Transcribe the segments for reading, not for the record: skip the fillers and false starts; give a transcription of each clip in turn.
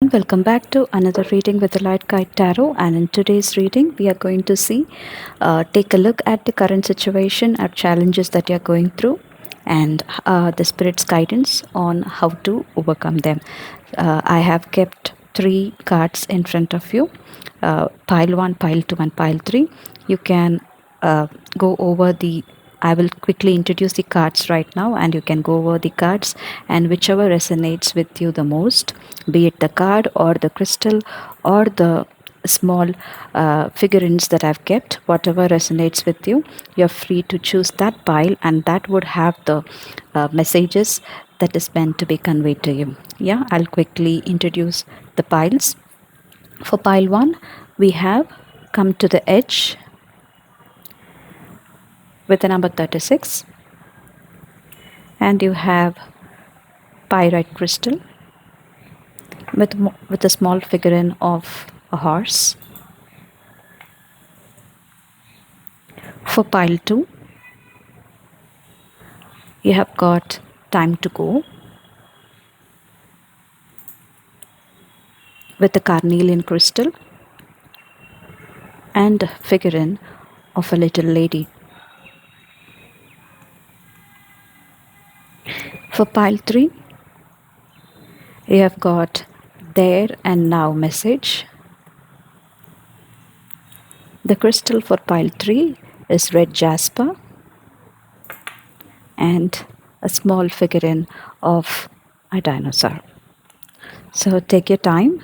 Welcome back to another reading with the Light Guide Tarot. And in today's reading, we are going to take a look at the current situation, at challenges that you're going through, and the Spirit's guidance on how to overcome them. I have kept three cards in front of you, pile 1, pile 2, and pile 3. You can go over the I will quickly introduce the cards right now, and you can go over the cards, and whichever resonates with you the most, be it the card or the crystal or the small figurines that I've kept, whatever resonates with you, you're free to choose that pile, and that would have the messages that is meant to be conveyed to you. Yeah, I'll quickly introduce the piles. For pile 1, we have come to the edge with the number 36, and you have Pyrite Crystal with a small figurine of a horse. For pile 2, you have got Time to Go with the Carnelian Crystal and a figurine of a little lady. For pile 3, you have got There and Now message. The crystal for pile 3 is red jasper and a small figurine of a dinosaur. So take your time,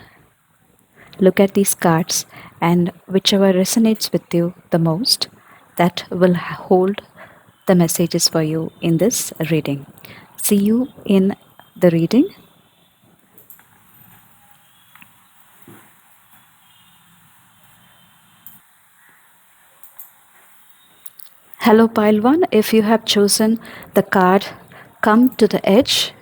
look at these cards, and whichever resonates with you the most, that will hold the messages for you in this reading. See you in the reading. Hello, pile 1. If you have chosen the card Come to the Edge,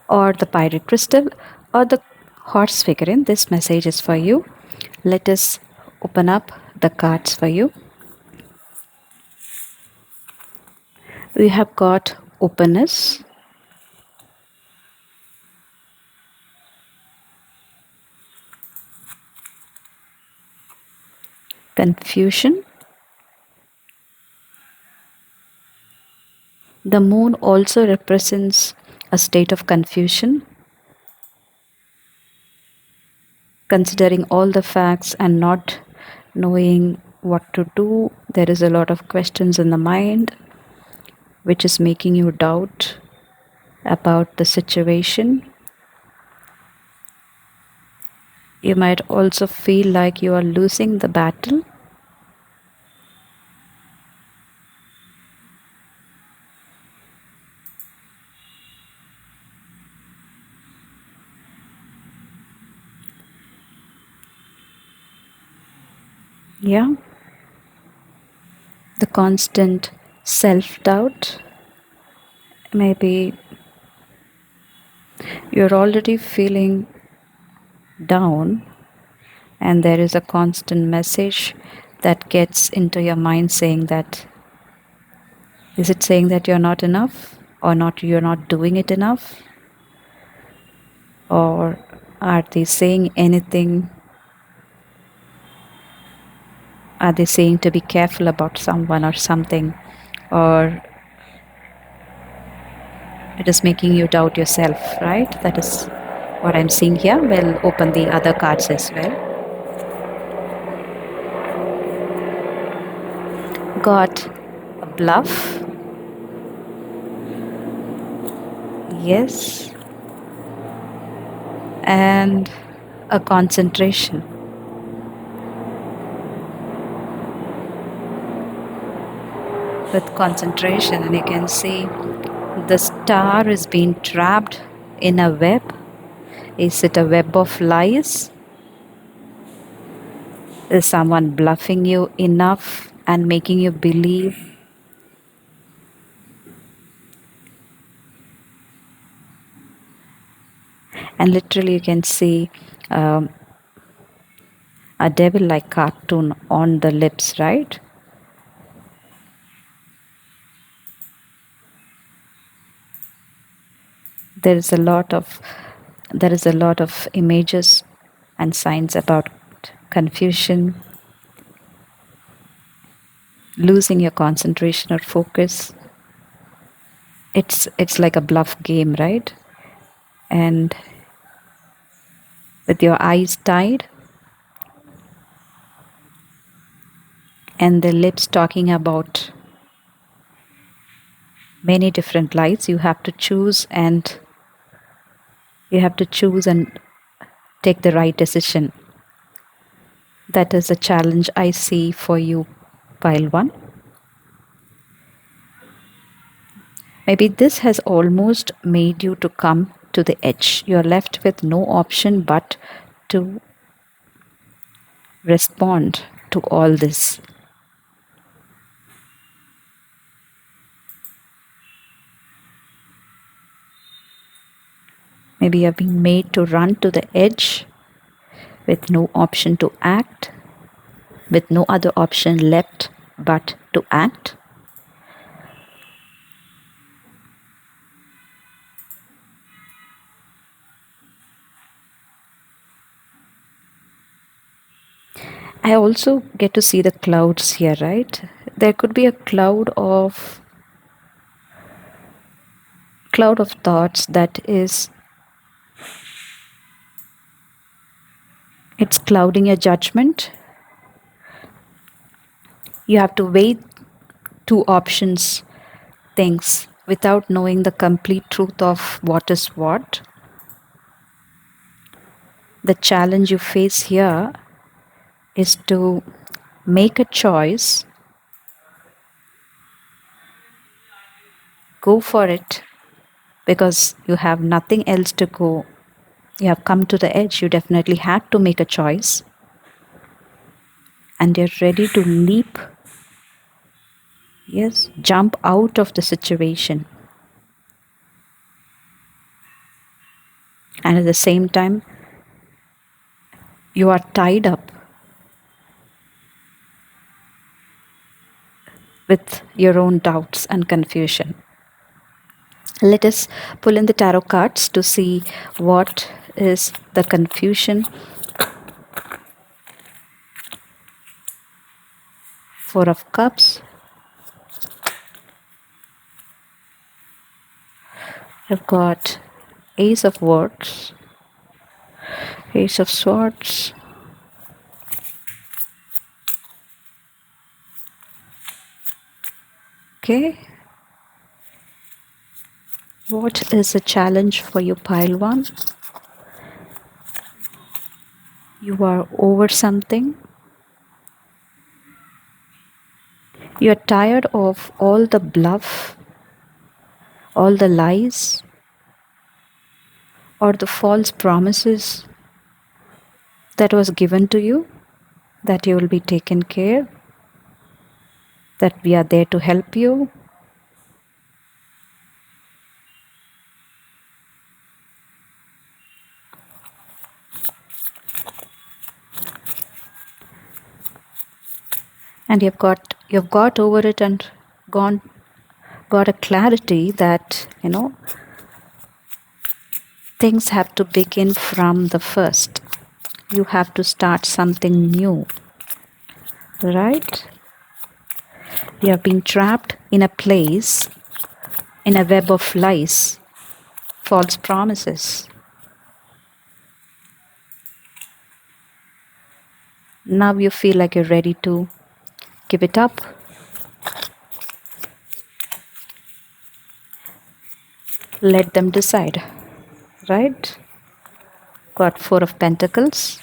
or the Pyrite Crystal, or the horse figurine, this message is for you. Let us open up the cards for you. We have got openness, confusion. The moon also represents a state of confusion, considering all the facts and not knowing what to do. There is a lot of questions in the mind, which is making you doubt about the situation. You might also feel like you are losing the battle. Yeah. The constant self-doubt. Maybe you're already feeling down, and there is a constant message that gets into your mind saying that, is it saying that you're not enough, or not you're not doing it enough, or are they saying anything? Are they saying to be careful about someone or something, or it is making you doubt yourself, right? That is what I'm seeing here. We'll open the other cards as well. Got a bluff. Yes. And a concentration. With concentration, and you can see the star is being trapped in a web. Is it a web of lies? Is someone bluffing you enough and making you believe? And literally you can see a devil-like cartoon on the lips, right? There is a lot of There is a lot of images and signs about confusion, losing your concentration or focus. It's like a bluff game, right? And with your eyes tied and the lips talking about many different lights, you have to choose and take the right decision. That is a challenge I see for you, pile one. Maybe this has almost made you to come to the edge. You're left with no option but to respond to all this. Maybe you're being made to run to the edge with no option to act, with no other option left but to act. I also get to see the clouds here, right? There could be a cloud of thoughts that is it's clouding your judgment. You have to weigh two options things without knowing the complete truth of what is what. The challenge you face here is to make a choice, go for it, because you have nothing else to go. You have come to the edge, you definitely had to make a choice, and you're ready to leap, yes, jump out of the situation. And at the same time, you are tied up with your own doubts and confusion. Let us pull in the tarot cards to see what is the confusion. Four of Cups. You've got Ace of Swords, Ace of Swords, okay. What is a challenge for you, pile one? You are over something. You're tired of all the bluff, all the lies, or the false promises that was given to you, that you will be taken care, that we are there to help you. And you've got over it and got a clarity that things have to begin from the first. You have to start something new, right? You have been trapped in a place, in a web of lies, false promises. Now you feel like you're ready to give it up. Let them decide, right? Got Four of Pentacles.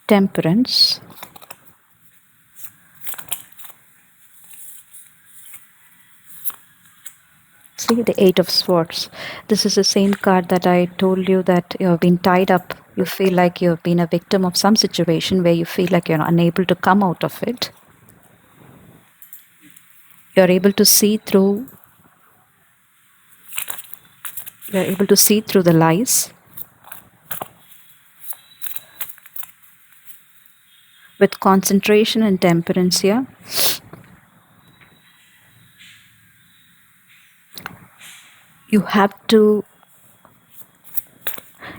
Temperance. See, the Eight of Swords. This is the same card that I told you that you have been tied up. You feel like you've been a victim of some situation where you feel like you're unable to come out of it. You're able to see through the lies. With concentration and temperance here. you have to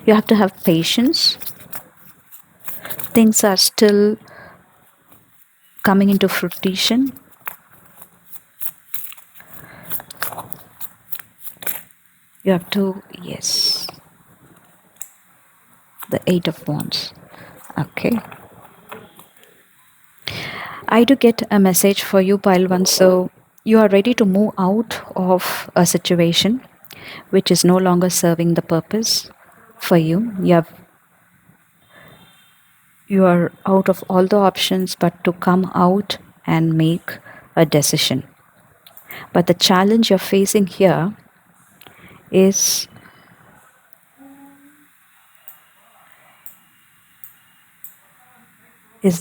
have patience. Things are still coming into fruition. You have to, yes, the Eight of Wands. Okay. I do get a message for you, Pile One. So you are ready to move out of a situation which is no longer serving the purpose for you. You are out of all the options but to come out and make a decision. But the challenge you're facing here is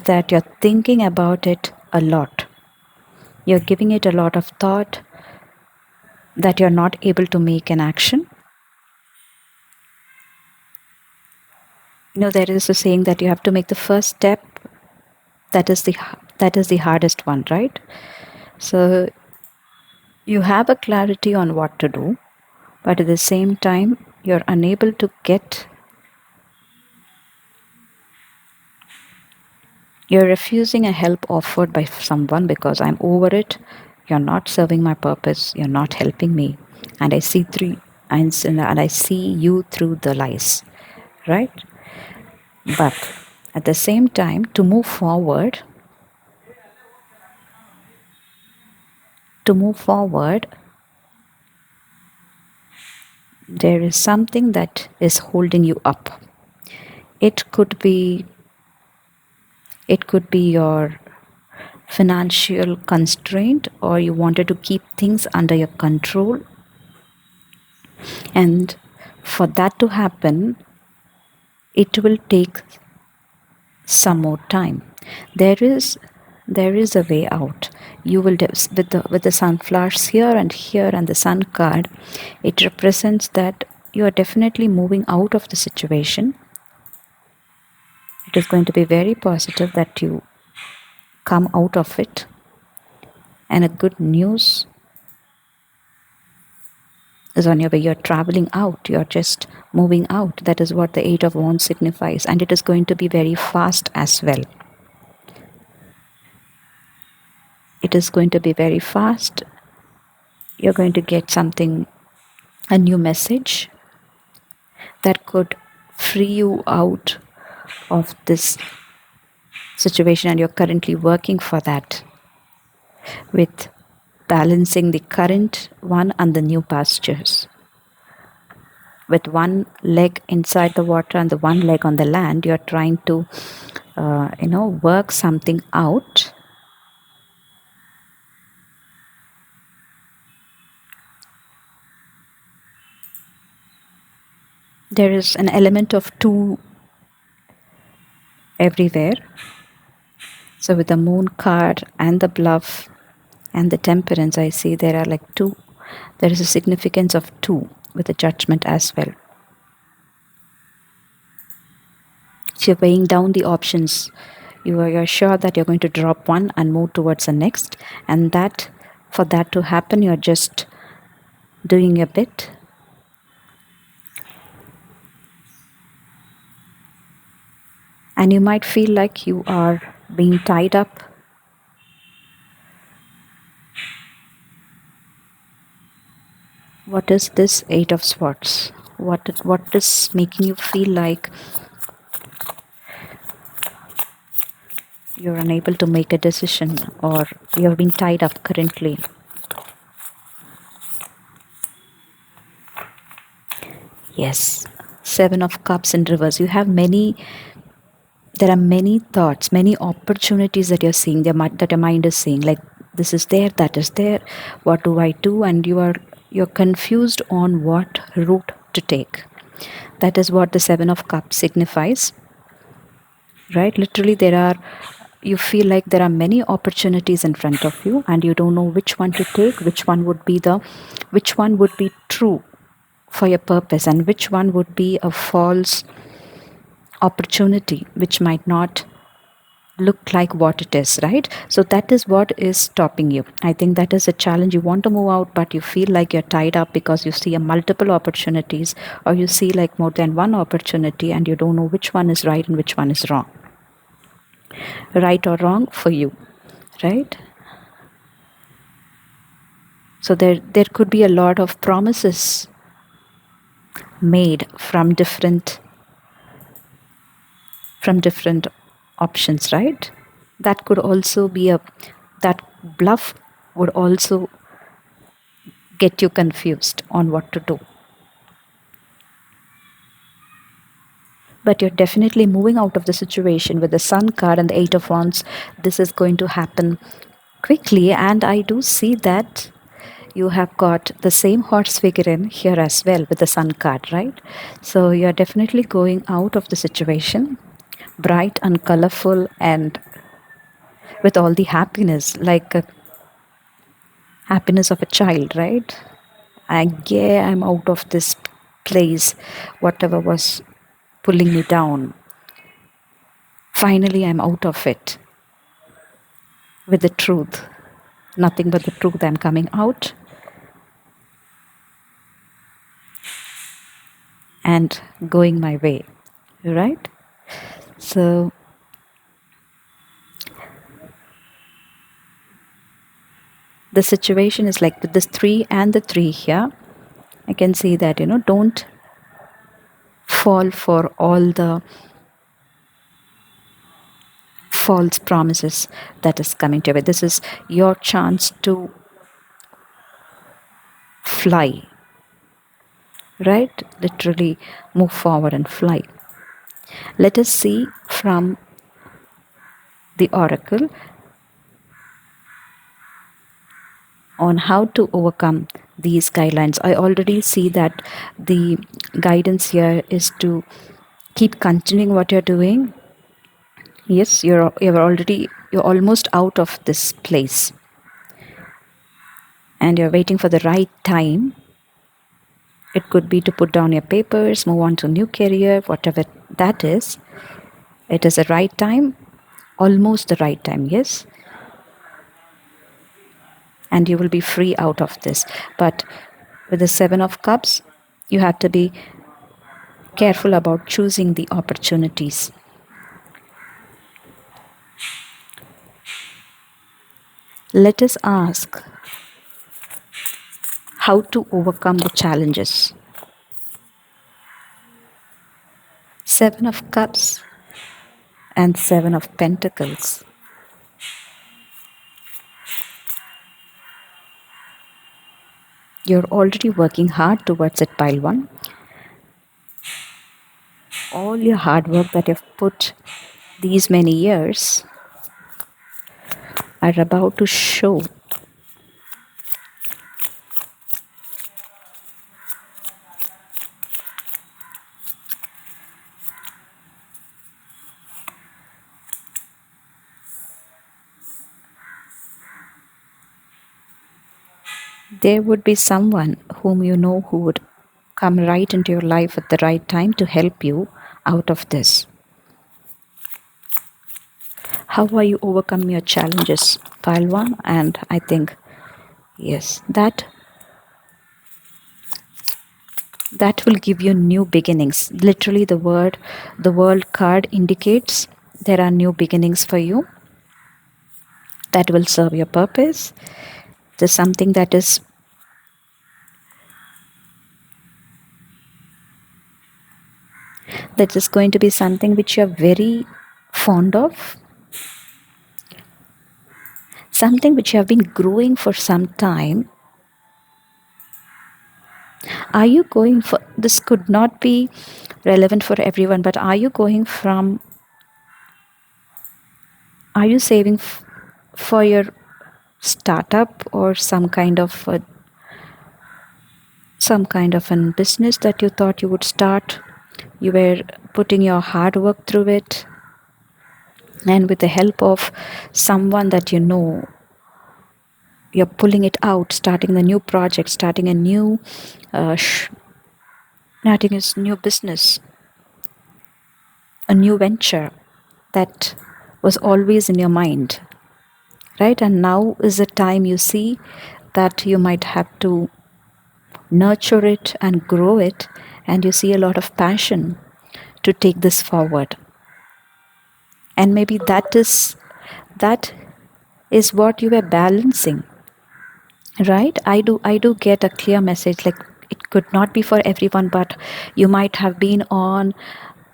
that you're thinking about it a lot. You're giving it a lot of thought, that you're not able to make an action. There is a saying that you have to make the first step. That is the hardest one, right? So you have a clarity on what to do, but at the same time you're unable to get, you're refusing a help offered by someone because I'm over it. You're not serving my purpose. You're not helping me, and I see I see you through the lies, right? But at the same time, to move forward, there is something that is holding you up. It could be your financial constraint, or you wanted to keep things under your control. And for that to happen, it will take some more time. There is a way out. You will with the sunflowers here and the sun card, it represents that you are definitely moving out of the situation. It is going to be very positive that you come out of it. And a good news is on your way. You're traveling out. You're just moving out. That is what the Eight of Wands signifies. And it is going to be very fast as well. It is going to be very fast. You're going to get something, a new message that could free you out of this situation, and you're currently working for that with balancing the current one and the new pastures. With one leg inside the water and the one leg on the land, you're trying to work something out. There is an element of two everywhere. So with the Moon card and the Bluff and the Temperance, I see there are like two. There is a significance of two with the Judgment as well. So you're weighing down the options. You're sure that you're going to drop one and move towards the next, and that for that to happen, you're just doing a bit. And you might feel like you are being tied up. What is this Eight of Swords? What is making you feel like you're unable to make a decision, or you're being tied up currently? Yes, Seven of Cups in reverse. There are many thoughts, many opportunities that you're seeing, that your mind is seeing, like this is there, that is there, what do I do? And you're confused on what route to take. That is what the Seven of Cups signifies, right? Literally, you feel like there are many opportunities in front of you, and you don't know which one to take, which one would be true for your purpose, and which one would be a false opportunity which might not look like what it is, right? So that is what is stopping you. I think that is a challenge. You want to move out, but you feel like you're tied up because you see a multiple opportunities, or you see like more than one opportunity, and you don't know which one is right and which one is wrong, right or wrong for you, right? So there could be a lot of promises made from different options, right? That could also be a that bluff would also get you confused on what to do. But you're definitely moving out of the situation with the Sun card and the Eight of Wands. This is going to happen quickly, and I do see that you have got the same horse figure in here as well with the Sun card, right? So you're definitely going out of the situation bright and colorful and with all the happiness, like happiness of a child, right? Yeah, I'm out of this place, whatever was pulling me down. Finally, I'm out of it with the truth. Nothing but the truth. I'm coming out and going my way, right? So, the situation is like with this 3 and the 3 here. I can see that, don't fall for all the false promises that is coming to you. This is your chance to fly, right? Literally move forward and fly. Let us see from the oracle on how to overcome these guidelines. I already see that the guidance here is to keep continuing what you're doing. Yes, you're almost out of this place, and you're waiting for the right time. It could be to put down your papers, move on to a new career, whatever that is. It is the right time, almost the right time, yes. And you will be free out of this. But with the Seven of Cups, you have to be careful about choosing the opportunities. Let us ask how to overcome the challenges. Seven of Cups and Seven of Pentacles. You're already working hard towards it, pile one. All your hard work that you've put these many years are about to show. There would be someone whom you know who would come right into your life at the right time to help you out of this. How are you overcoming your challenges, pile one? And I think, yes, that will give you new beginnings. Literally, the world card indicates there are new beginnings for you that will serve your purpose. There's something that is going to be something which you're very fond of, something which you have been growing for some time. Are you going for, this could not be relevant for everyone, but are you going from, are you saving for your startup or some kind of an business that you thought you would start? You were putting your hard work through it, and with the help of someone that you know, you're pulling it out, starting a new project, starting a new starting a new business, a new venture that was always in your mind, right? And now is the time you see that you might have to nurture it and grow it, and you see a lot of passion to take this forward. And maybe that is what you were balancing, right? I do get a clear message, like it could not be for everyone, but you might have been on,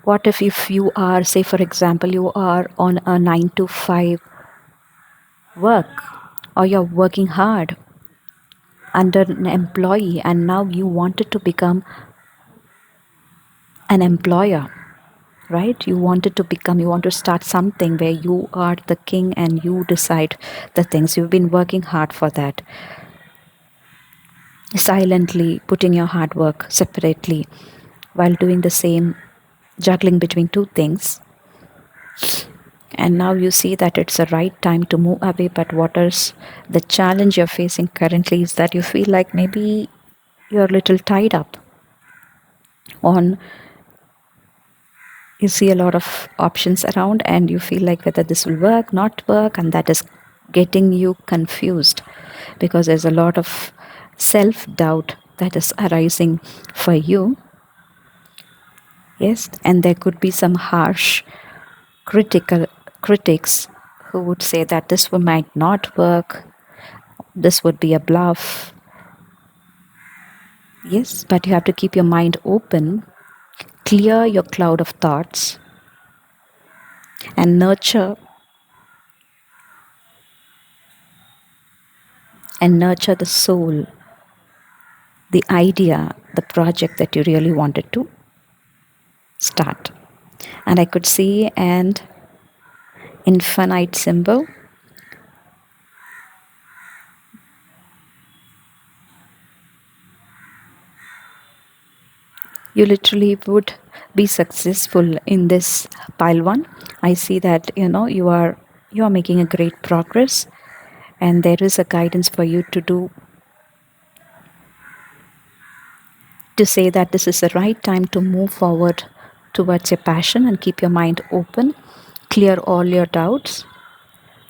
what if you are, say for example, you are on a 9 to 5 work, or you're working hard under an employee, and now you wanted to become an employer, right? You want to start something where you are the king and you decide the things. You've been working hard for that, silently putting your hard work separately while doing the same, juggling between two things. And now you see that it's the right time to move away. But what is the challenge you're facing currently is that you feel like maybe you're a little tied up on, you see a lot of options around, and you feel like whether this will work, not work, and that is getting you confused because there's a lot of self doubt that is arising for you. Yes, and there could be some harsh critical critics who would say that this might not work, this would be a bluff. Yes, but you have to keep your mind open, clear your cloud of thoughts, and nurture the soul, the idea, the project that you really wanted to start. And I could see an infinite symbol. You literally would be successful in this pile one. I see that you are making a great progress, and there is a guidance for you to say that this is the right time to move forward towards your passion and keep your mind open, clear all your doubts.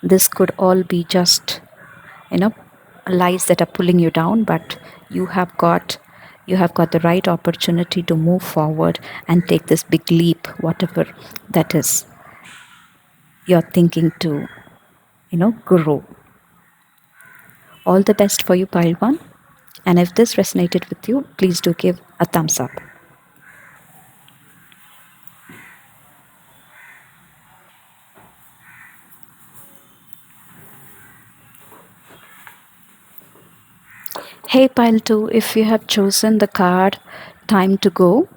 This could all be just, you know, lies that are pulling you down, but you have got the right opportunity to move forward and take this big leap, whatever that is you're thinking to, grow. All the best for you, pile one. And if this resonated with you, please do give a thumbs up. Hey, pile 2, if you have chosen the card Time to Go,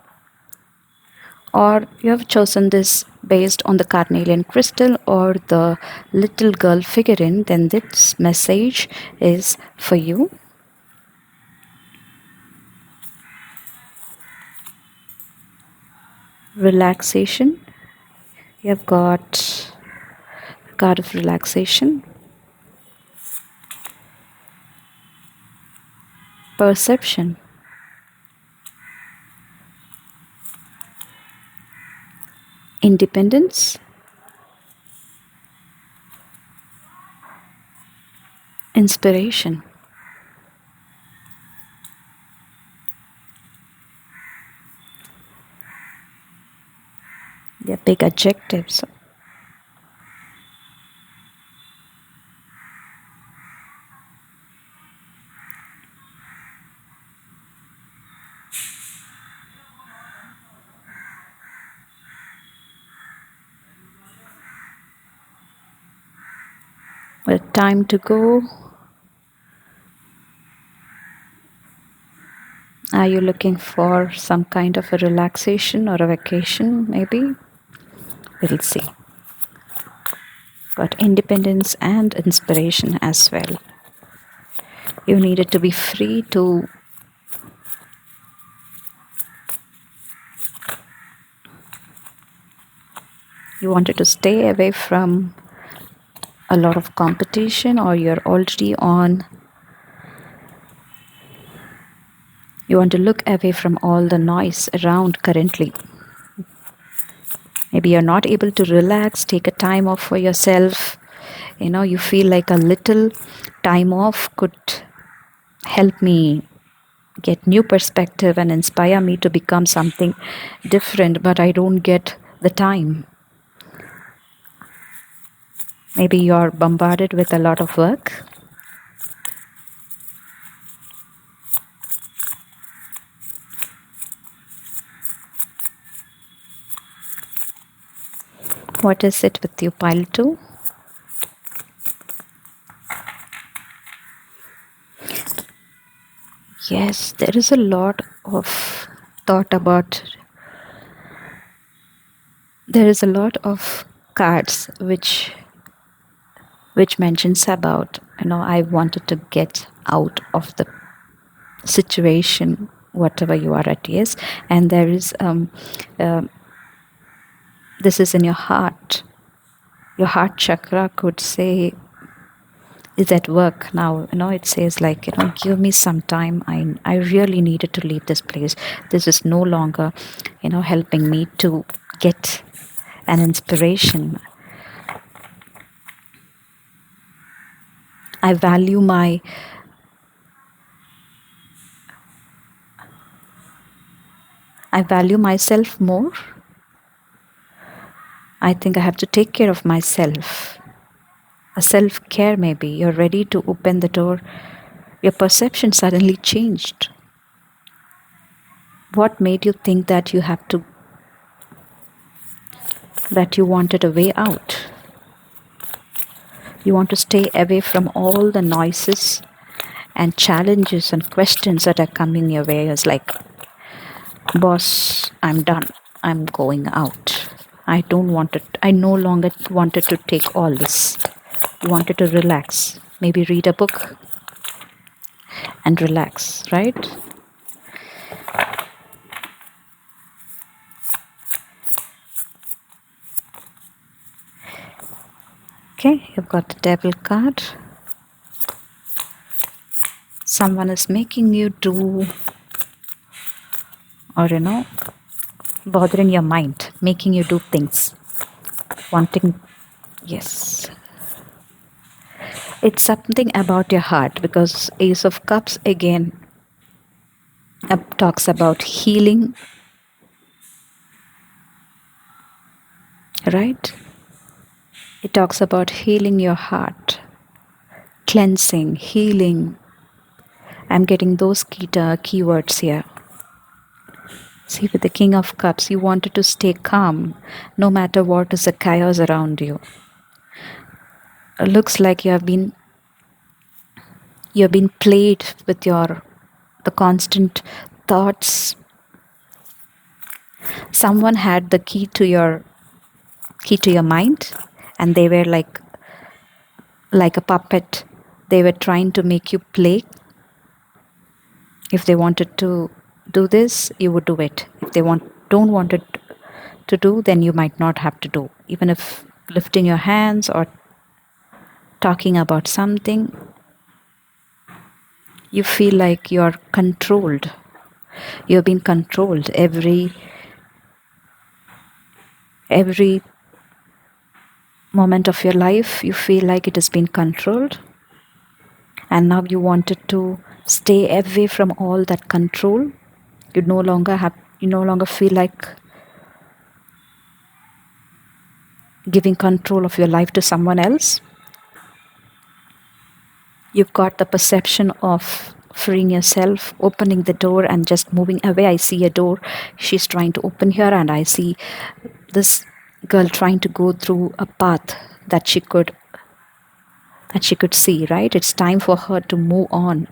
or you have chosen this based on the Carnelian Crystal or the little girl figurine, then this message is for you. Relaxation. You have got a card of relaxation. Perception. Independence. Inspiration. They're big adjectives. With time to go, are you looking for some kind of a relaxation or a vacation? Maybe. We'll see. Got independence and inspiration as well. You needed to be free to you wanted to stay away from a lot of competition, or you're already on, you want to look away from all the noise around currently. Maybe you're not able to relax, take a time off for yourself. You feel like a little time off could help me get new perspective and inspire me to become something different, but I don't get the time. Maybe you're bombarded with a lot of work. What is it with you, pile 2? Yes, there is a lot of thought about. There is a lot of cards which mentions about, I wanted to get out of the situation, whatever you are at. Yes, and there is this is in your heart. Your heart chakra could say is at work now. It says like, give me some time. I really needed to leave this place. This is no longer helping me to get an inspiration. I value myself more. I think I have to take care of myself. A self-care, maybe. You're ready to open the door. Your perception suddenly changed. What made you think that you wanted a way out? You want to stay away from all the noises and challenges and questions that are coming your way. It's like, boss, I'm done. I'm going out. I no longer wanted to take all this. You wanted to relax. Maybe read a book and relax, right? Okay, you've got the Devil card. Someone is making you do, or bothering your mind, making you do things, wanting. Yes, it's something about your heart, because Ace of Cups again talks about healing, right? It talks about healing your heart, cleansing, healing. I'm getting those keywords here. See, with the King of Cups, you wanted to stay calm no matter what is the chaos around you. It looks like you have been played with the constant thoughts. Someone had the key to your mind, and they were like a puppet. They were trying to make you play. If they wanted to do this, you would do it. If they don't want it to do, then you might not have to do. Even if lifting your hands or talking about something, you feel like you're controlled. You're being controlled. Every moment of your life, you feel like it has been controlled. And now you wanted to stay away from all that control. You no longer feel like giving control of your life to someone else. You've got the perception of freeing yourself, opening the door and just moving away. I see a door. She's trying to open here, and I see this girl trying to go through a path that she could see, right? It's time for her to move on.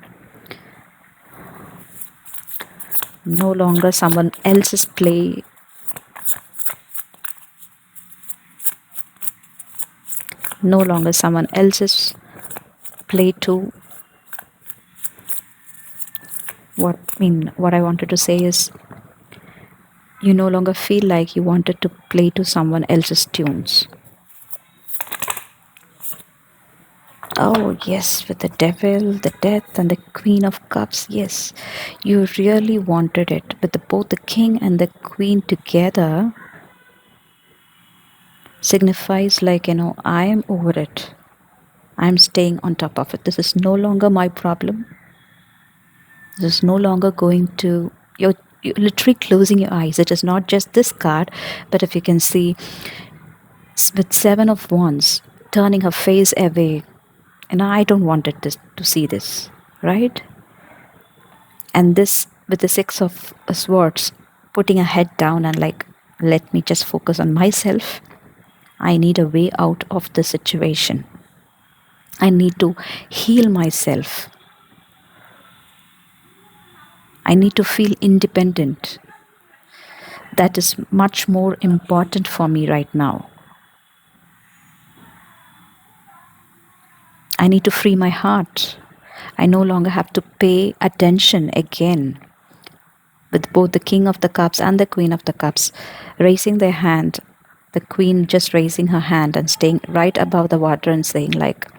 No longer someone else's play. No longer someone else's play too. What I wanted to say is, you no longer feel like you wanted to play to someone else's tunes. Oh yes, with the Devil, the Death, and the Queen of Cups, yes, you really wanted it. With both the King and the Queen together, signifies like, I am over it. I'm staying on top of it. This is no longer my problem. This is no longer going to, you're literally closing your eyes. It is not just this card, but if you can see with Seven of Wands, turning her face away. And I don't want it to see this, right? And this with the Six of Swords, putting her head down and like, let me just focus on myself. I need a way out of the situation. I need to heal myself. I need to feel independent. That is much more important for me right now. I need to free my heart. I no longer have to pay attention again. With both the King of the Cups and the Queen of the Cups raising their hand, the Queen just raising her hand and staying right above the water and saying, like,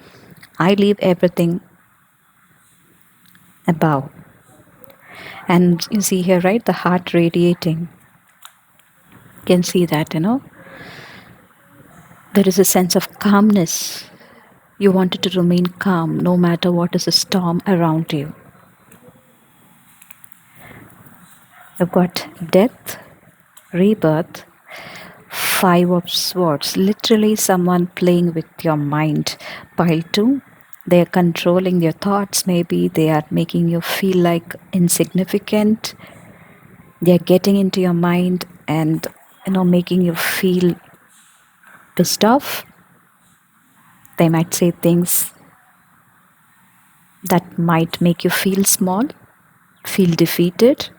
I leave everything above. And you see here, right, the heart radiating. You can see that, there is a sense of calmness. You wanted to remain calm no matter what is a storm around you. You've got death, rebirth, Five of Swords, literally someone playing with your mind. Pile 2, they are controlling your thoughts, maybe they are making you feel like insignificant. They are getting into your mind and making you feel pissed off. They might say things that might make you feel small, feel defeated.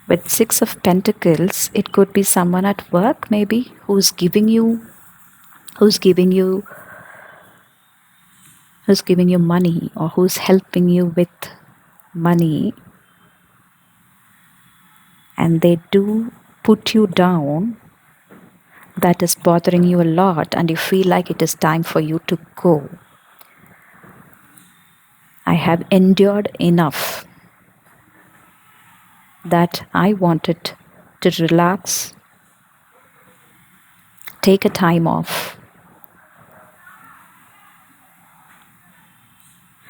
With Six of Pentacles, it could be someone at work maybe who's giving you money, or who's helping you with money, and they do put you down. That is bothering you a lot and you feel like it is time for you to go. I have endured enough that I wanted to relax, take a time off,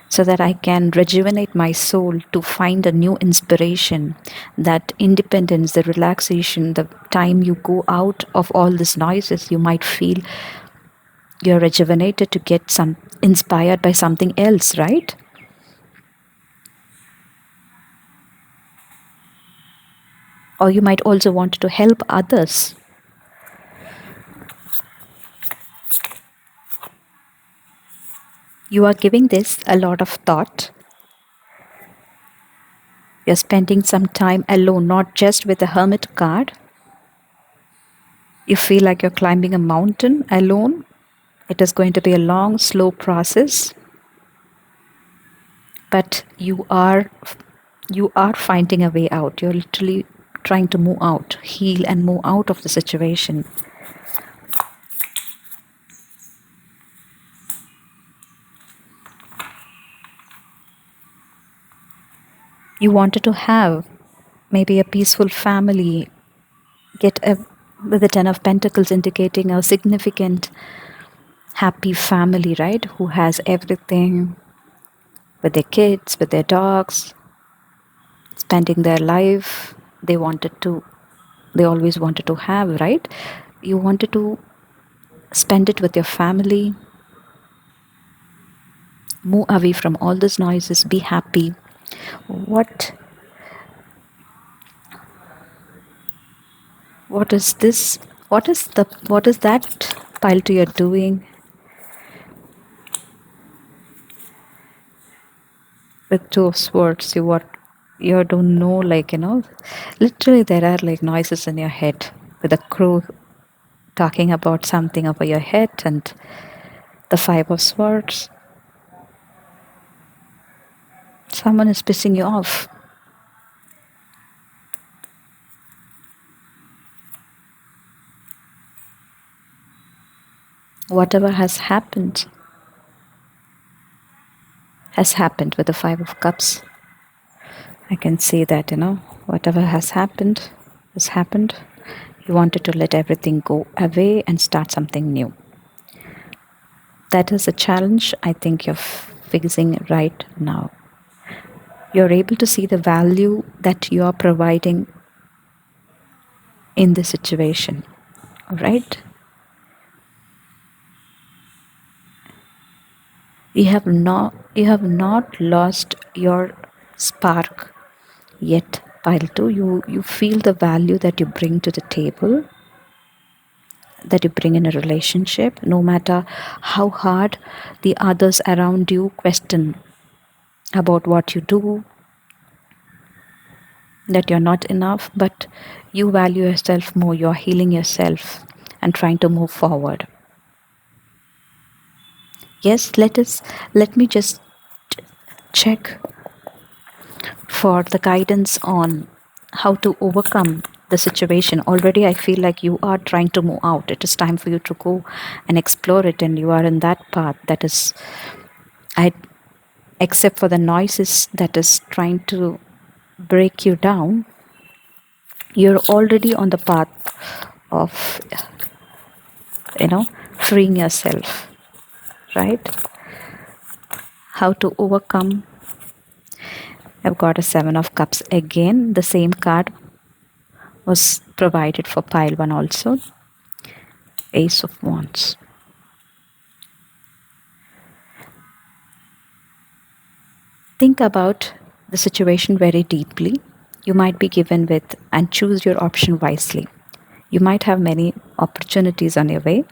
so that I can rejuvenate my soul to find a new inspiration. That independence, the relaxation, the time you go out of all these noises, you might feel you're rejuvenated to get some inspired by something else, right? Or you might also want to help others. You are giving this a lot of thought. You're spending some time alone, not just with the Hermit card. You feel like you're climbing a mountain alone. It is going to be a long, slow process. But you are finding a way out. You're literally trying to move out, heal and move out of the situation. You wanted to have maybe a peaceful family, with the Ten of Pentacles indicating a significant, happy family, right? Who has everything, with their kids, with their dogs, spending their life. They always wanted to have, right? You wanted to spend it with your family, move away from all these noises, be happy. What is this? What is that pile two you're doing? With Two of Swords, you don't know, like, literally there are like noises in your head with a crow talking about something over your head, and the Five of Swords. Someone is pissing you off. Whatever has happened has happened with the Five of Cups. I can see that, whatever has happened has happened. You wanted to let everything go away and start something new. That is a challenge I think you're facing right now. You're able to see the value that you are providing in the situation, right? You have not lost your spark yet, pile 2. You feel the value that you bring to the table, that you bring in a relationship, no matter how hard the others around you question about what you do, that you're not enough, but you value yourself more. You're healing yourself and trying to move forward. Yes, let me just check for the guidance on how to overcome the situation. Already I feel like you are trying to move out. It is time for you to go and explore it, and you are in that path that is, I except for the noises that is trying to break you down, you're already on the path of, freeing yourself, right? How to overcome. I've got a Seven of Cups again. The same card was provided for pile 1 also. Ace of Wands. Think about the situation very deeply. You might be given with, and choose your option wisely. You might have many opportunities on your way.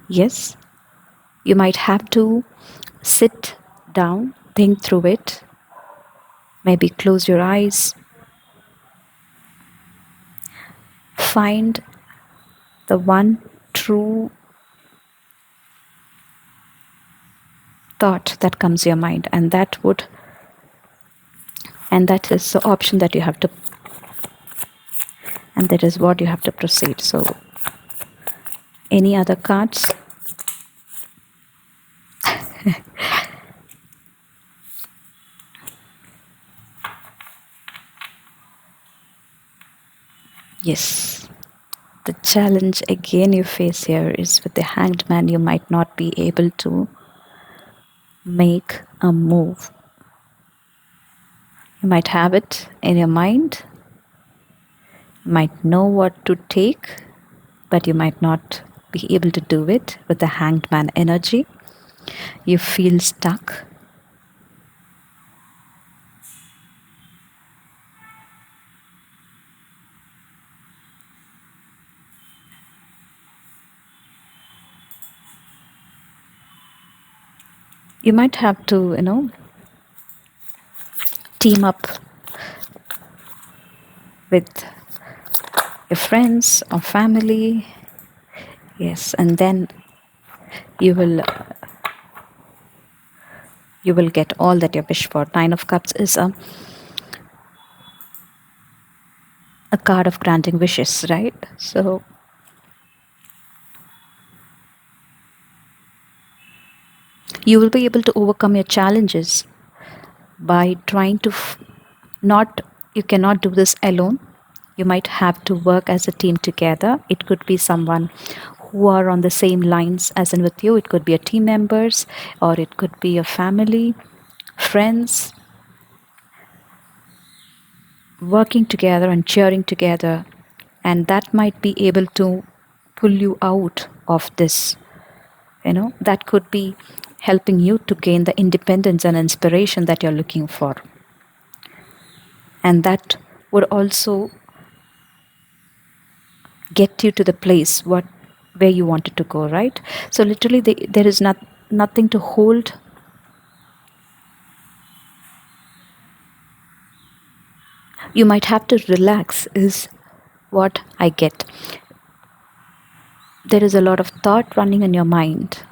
Yes, you might have to sit down, think through it, maybe close your eyes, find the one true thought that comes to your mind, and that is the option that you have to, and that is what you have to proceed. So any other cards? Yes, the challenge again you face here is with the Hanged Man. You might not be able to make a move. You might have it in your mind, you might know what to take, but you might not be able to do it. With the Hanged Man energy, you feel stuck. You might have to, team up with your friends or family. Yes, and then you will get all that you wish for. Nine of Cups is a card of granting wishes, right? So you will be able to overcome your challenges by trying to not, you cannot do this alone. You might have to work as a team together. It could be someone who are on the same lines as in with you. It could be a team members, or it could be a family, friends, working together and cheering together, and that might be able to pull you out of this. That could be helping you to gain the independence and inspiration that you're looking for, and that would also get you to the place where you wanted to go, right? So literally there is nothing to hold. You might have to relax is what I get. There is a lot of thought running in your mind,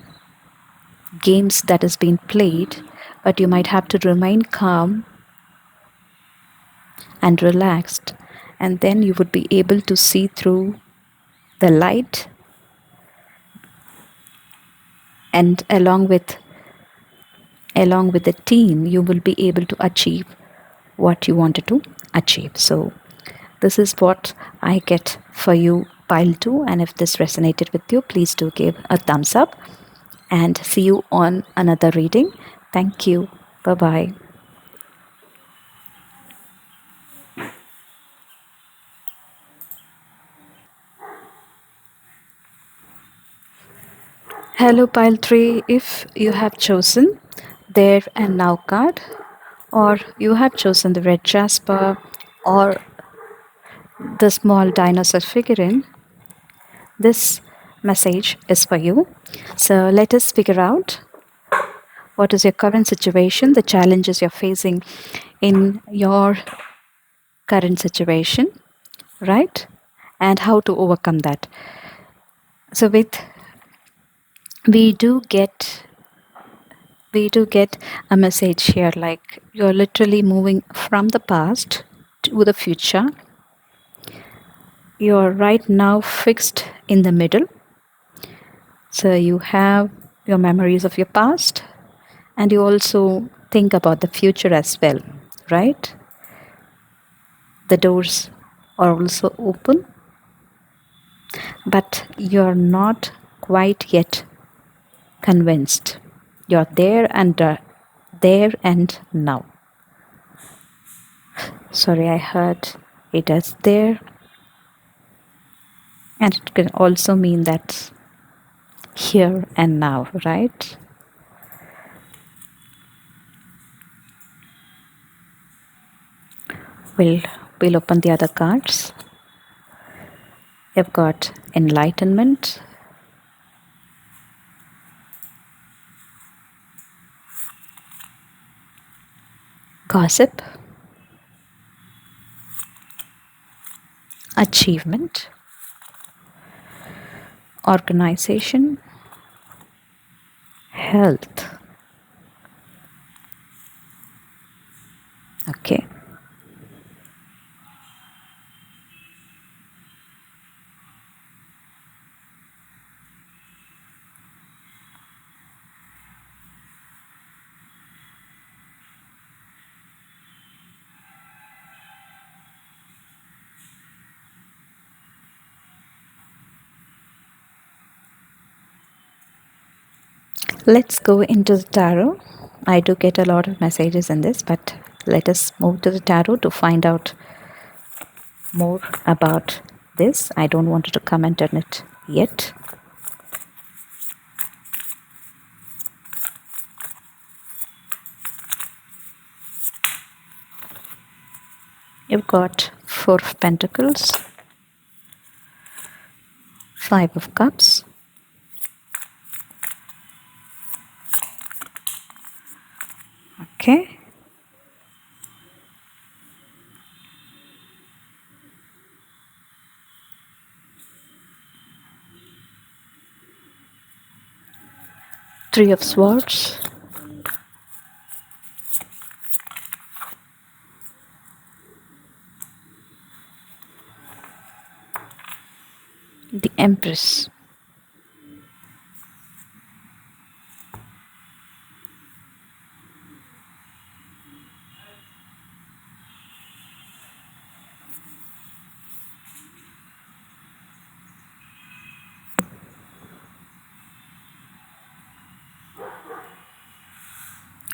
games that is being played, but you might have to remain calm and relaxed, and then you would be able to see through the light, and along with along with the team, you will be able to achieve what you wanted to achieve. So this is what I get for you, pile 2. And if this resonated with you, please do give a thumbs up, and see you on another reading. Thank you. Bye bye. Hello, pile 3. If you have chosen there and now card, or you have chosen the red Jasper or the small dinosaur figurine, this message is for you. So let us figure out what is your current situation, the challenges you're facing in your current situation, right? And how to overcome that. So with we do get a message here, like you're literally moving from the past to the future. You're right now fixed in the middle. So you have your memories of your past, and you also think about the future as well, right? The doors are also open, but you're not quite yet convinced. You're there and now. Sorry, I heard it as there, and it can also mean that here and now, right? We'll open the other cards. You've got enlightenment, gossip, achievement, organization, health. Okay. Let's go into the tarot. I do get a lot of messages in this, but let us move to the tarot to find out more about this. I don't want to comment on it yet. You've got Four of Pentacles, Five of Cups, okay, Three of Swords, the Empress,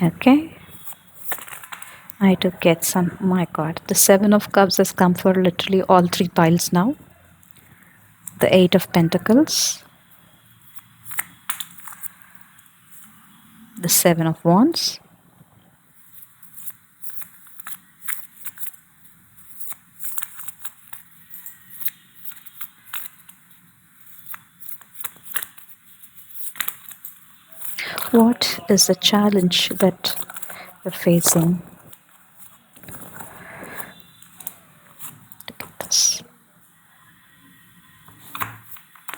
okay. I do get some, my god, the Seven of Cups has come for literally all three piles now. The Eight of Pentacles, the Seven of Wands, what is the challenge that you're facing? Look at this.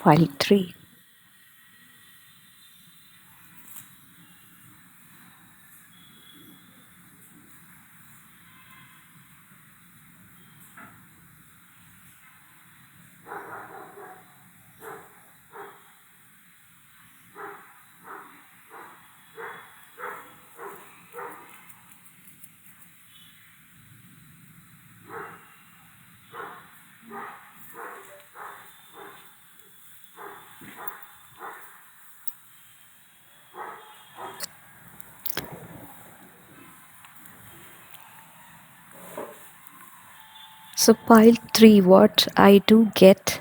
Pile 3. So pile 3, what I do get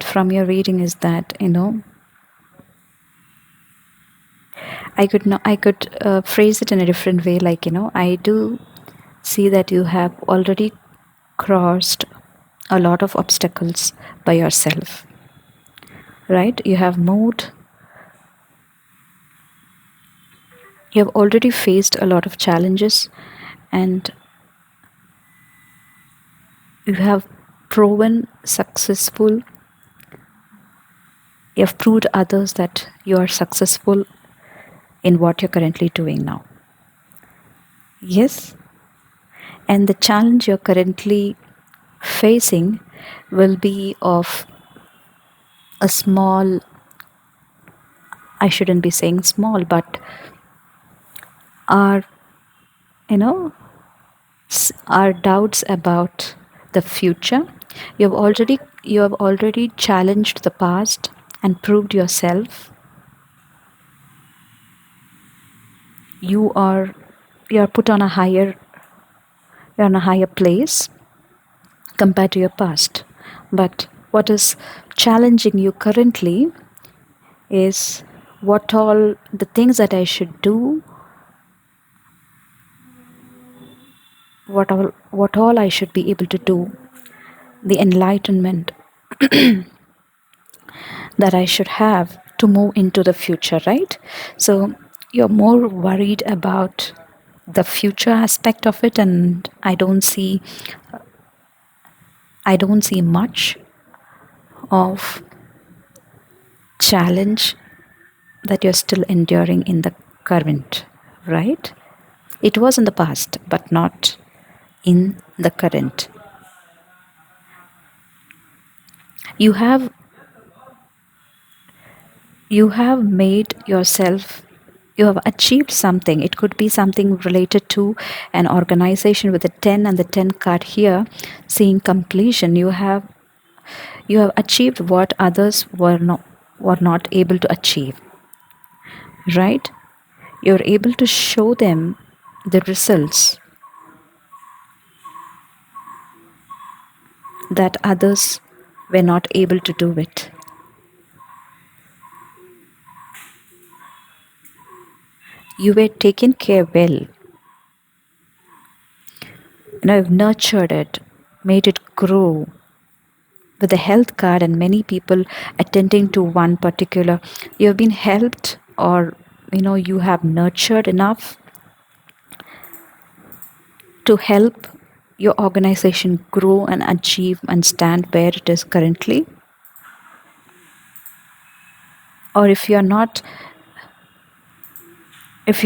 from your reading is that, I could phrase it in a different way, like, I do see that you have already crossed a lot of obstacles by yourself, right? You have already faced a lot of challenges, and you have proven successful. You have proved others that you are successful in what you're currently doing now. Yes, and the challenge you're currently facing will be of a small, I shouldn't be saying small, but are, you know, are doubts about the future. You have already challenged the past and proved yourself. You are you are put on a higher you're on a higher place compared to your past. But what is challenging you currently is what all the things that I should do, what all I should be able to do, the enlightenment that I should have to move into the future, right? So you're more worried about the future aspect of it, and I don't see much of challenge that you're still enduring in the current, right? It was in the past, but not in the current. You have you have made yourself you have achieved something. It could be something related to an organization with the 10 and the 10 card here, seeing completion. You have achieved what others were not able to achieve, right? You're able to show them the results that others were not able to do it. You were taken care well. You've nurtured it, made it grow with the health card and many people attending to one particular. You have been helped, or you have nurtured enough to help your organization grow and achieve and stand where it is currently. Or if you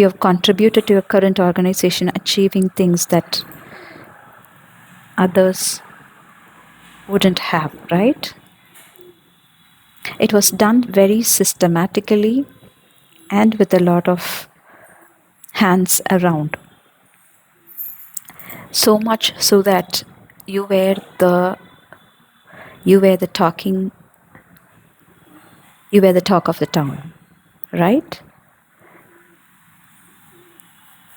have contributed to your current organization achieving things that others wouldn't have, right? It was done very systematically and with a lot of hands around. So much so that you were the you were the talking you were the talk of the town, right?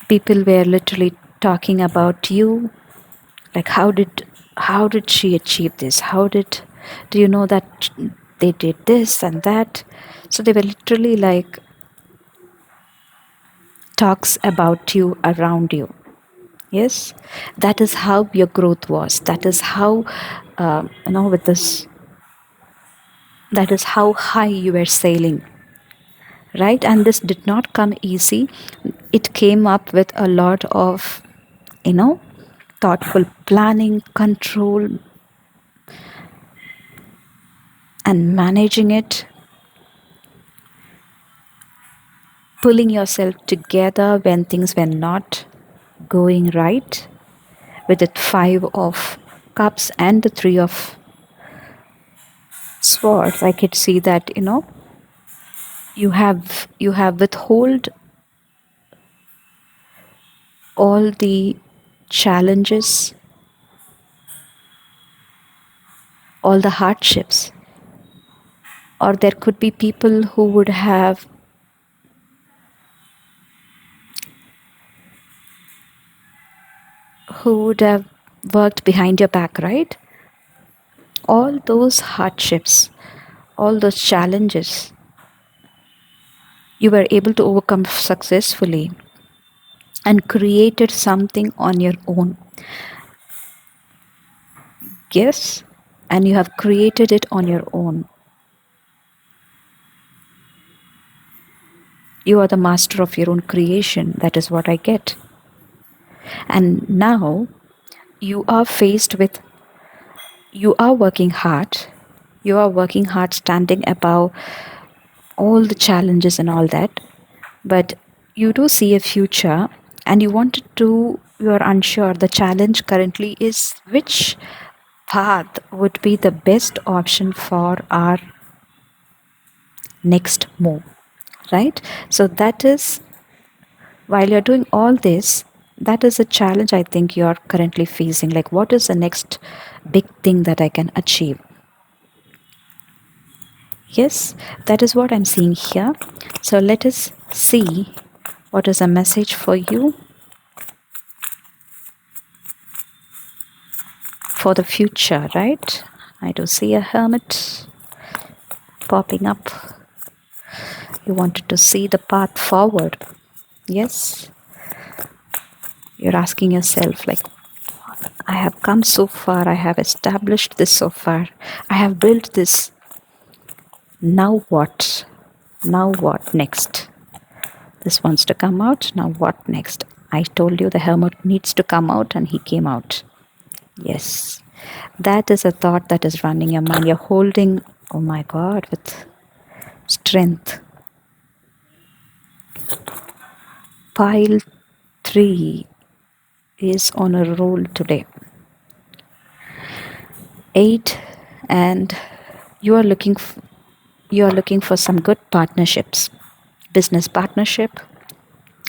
People were literally talking about you, like how did she achieve this? Do you know that they did this and that? So they were literally like talks about you around you. Yes, that is how your growth was. That is how with this that is how high you were sailing, right? And this did not come easy. It came up with a lot of you know thoughtful planning, control, and managing it, pulling yourself together when things were not going right, with the 5 of cups and the 3 of swords. I could see that you have withhold all the challenges, all the hardships, or there could be people who would have, who would have worked behind your back, right? All those hardships, all those challenges, you were able to overcome successfully and created something on your own. Yes, and you have created it on your own. You are the master of your own creation. That is what I get. And now you are faced with, you are working hard. You are working hard, standing above all the challenges and all that. But you do see a future and you are unsure. The challenge currently is which path would be the best option for our next move, right? So that is, while you're doing all this, that is a challenge I think you're currently facing. Like, what is the next big thing that I can achieve? Yes, that is what I'm seeing here. So let us see what is a message for you for the future, right? I do see a hermit popping up. You wanted to see the path forward. Yes, you're asking yourself, like, I have come so far, I have established this so far, I have built this. Now what? Now what next? This wants to come out. Now what next? I told you the hermit needs to come out, and he came out. Yes. That is a thought that is running your mind. You're holding, oh my God, with strength. Pile 3 is on a roll today. 8, and you are looking for some good partnerships, business partnership.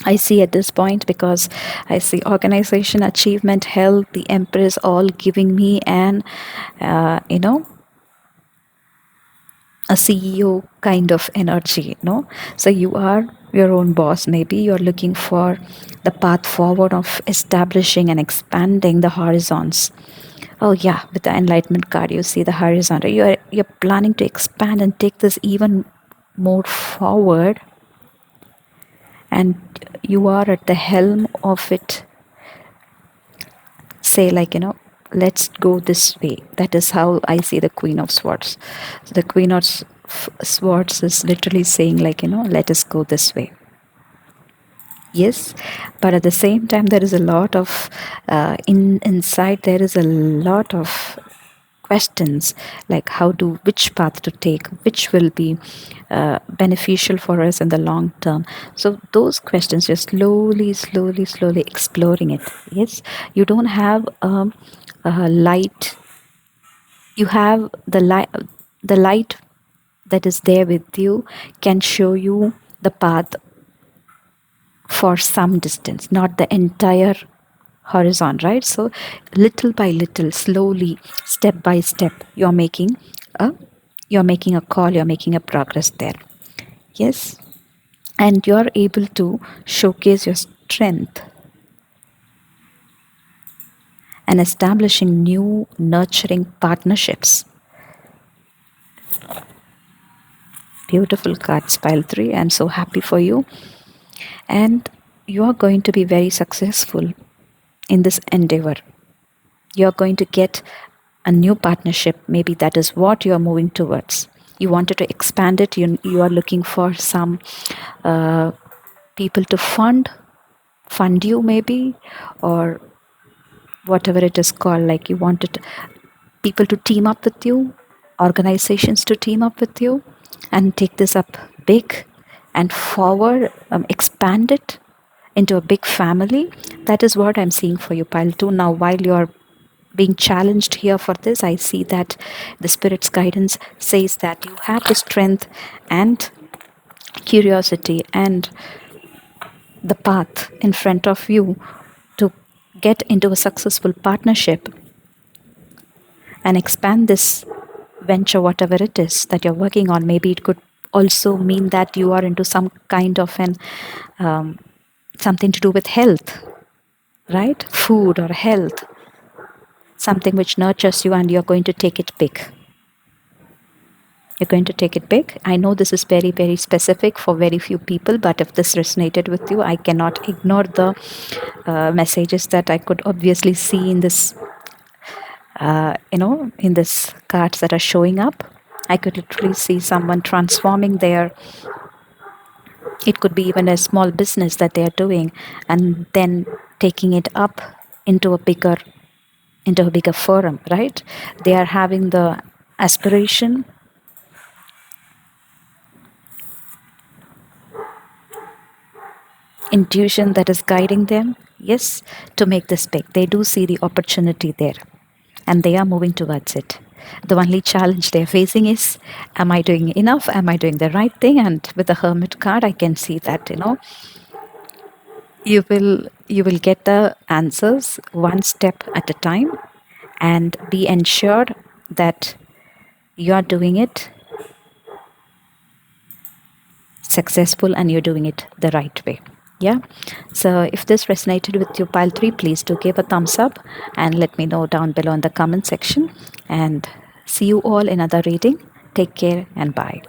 I see at this point, because I see organization, achievement, health, the Empress, all giving me an a CEO kind of energy, no? So you are your own boss. Maybe you're looking for the path forward of establishing and expanding the horizons. Oh yeah, with the enlightenment card, you see the horizon. You're planning to expand and take this even more forward, and you are at the helm of it. Say, like, let's go this way. That is how I see the Queen of Swords. So the Queen of Swords is literally saying, like, let us go this way. Yes, but at the same time, there is a lot of inside. There is a lot of questions, like which path to take, which will be beneficial for us in the long term. So those questions, you're slowly exploring it. Yes, you don't have a light. You have the light that is there with you can show you the path for some distance, not the entire horizon, right? So little by little, slowly, step by step, you're making a call, you're making a progress there. Yes, and you're able to showcase your strength and establishing new nurturing partnerships. Beautiful cards, pile 3. I'm so happy for you, and you are going to be very successful in this endeavor. You're going to get a new partnership. Maybe that is what you're moving towards. You wanted to expand it. You are looking for some people to fund you, maybe, or whatever it is called. Like, you wanted people to team up with you, organizations to team up with you, and take this up big and forward, expand it into a big family. That is what I'm seeing for you, pile 2. Now, while you're being challenged here for this, I see that the Spirit's guidance says that you have the strength and curiosity and the path in front of you to get into a successful partnership and expand this venture, whatever it is that you're working on. Maybe it could also mean that you are into some kind of an something to do with health, right? Food or health, something which nurtures you, and you're going to take it big. You're going to take it big. I know this is very, very specific for very few people, but if this resonated with you, I cannot ignore the messages that I could obviously see in this, in this cards that are showing up. I could literally see someone transforming their, it could be even a small business that they are doing, and then taking it up into a bigger forum, right? They are having the aspiration, intuition that is guiding them, yes, to make this big. They do see the opportunity there, and they are moving towards it. The only challenge they're facing is, am I doing enough? Am I doing the right thing? And with the Hermit card, I can see that, you will get the answers one step at a time, and be ensured that you are doing it successful and you're doing it the right way. Yeah. So if this resonated with you, pile 3, please do give a thumbs up and let me know down below in the comment section. And see you all in another reading. Take care and bye.